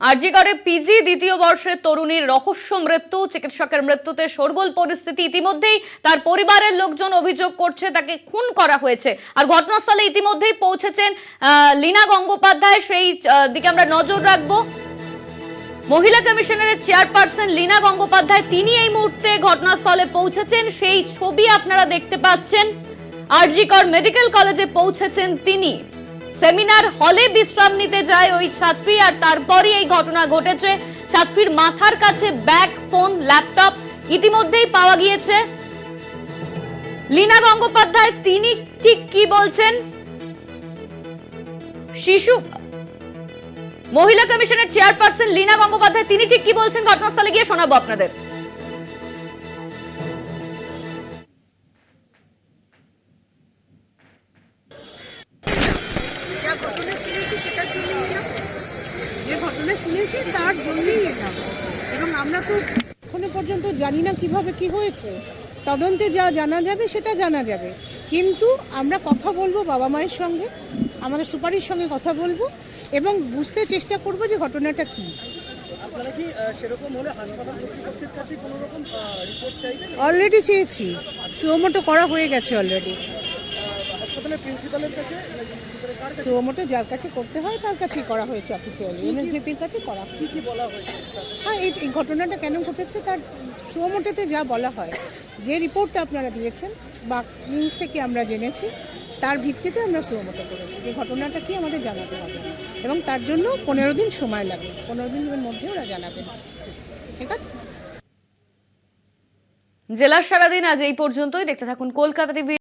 আরজিকরে PG দ্বিতীয় বর্ষের তরুণীর রহস্য মৃত্যু, চিকিৎসকের মৃত্যুতে শোরগোল পরিস্থিতি। ইতিমধ্যেই তার পরিবারের লোকজন অভিযোগ করছে তাকে খুন করা হয়েছে। আর ঘটনাস্থলে ইতিমধ্যেই পৌঁছেছেন লীনা গঙ্গোপাধ্যায়, সেই দিকে আমরা নজর রাখবো। মহিলা কমিশনারের চেয়ারপারসন লীনা গঙ্গোপাধ্যায় তিনি এই মুহূর্তে ঘটনাস্থলে পৌঁছেছেন, সেই ছবি আপনারা দেখতে পাচ্ছেন। আরজিকর মেডিকেল কলেজে পৌঁছেছেন তিনি। সেমিনার হলে বিশ্রাম নিতে যায় ওই ছাত্রী, আর তারপরই এই ঘটনা ঘটেছে। ছাত্রীর মাথার কাছে ব্যাগ, ফোন, ল্যাপটপ ইতিমধ্যেই পাওয়া গিয়েছে। লীনা গঙ্গোপাধ্যায় তিনি ঠিক কি বলছেন, শিশু মহিলা কমিশনের চেয়ারপারসন লীনা গঙ্গোপাধ্যায় তিনি ঠিক কি বলছেন ঘটনাস্থলে গিয়ে শোনাবো আপনাদের। যে ঘটনা শুনেছি তার জন্যই এলাম, এবং আমরা তো এখনো পর্যন্ত জানি না কিভাবে কি হয়েছে। তদন্তে যা জানা যাবে সেটা জানা যাবে, কিন্তু আমরা কথা বলবো বাবা মায়ের সঙ্গে, আমাদের সুপারির সঙ্গে কথা বলবো এবং বুঝতে চেষ্টা করব যে ঘটনাটা কি। আপনারা কি সেরকম হলে হাসপাতাল কর্তৃপক্ষের কাছে কোনো রকম রিপোর্ট চাইবেন? অলরেডি চেয়েছি, সুমোটো করা হয়ে গেছে অলরেডি। হাসপাতালের প্রিন্সিপালের কাছে, সুমোটো যার কাছে করতে হয় তার কাছেই করা হয়েছে, অফিসিয়ালি এমএসভিপির কাছে করা। কি বলা হয়েছে? হ্যাঁ, এই ঘটনাটা কেন ঘটেছে তার সুমোটোতে যা বলা হয়, যে রিপোর্টটা আপনারা দিয়েছেন বা নিউজ থেকে আমরা জেনেছি, তার ভিত্তিতে আমরা সুমোটো করেছি। যে ঘটনাটা কি আমাদের জানাতে হবে, এবং তার জন্য 15 দিন সময় লাগে। 15 দিনের মধ্যে ওরা জানাবেন, ঠিক আছে? জেলার সারাদিন আজ এই পর্যন্তই। দেখতে থাকুন কলকাতা টিভি।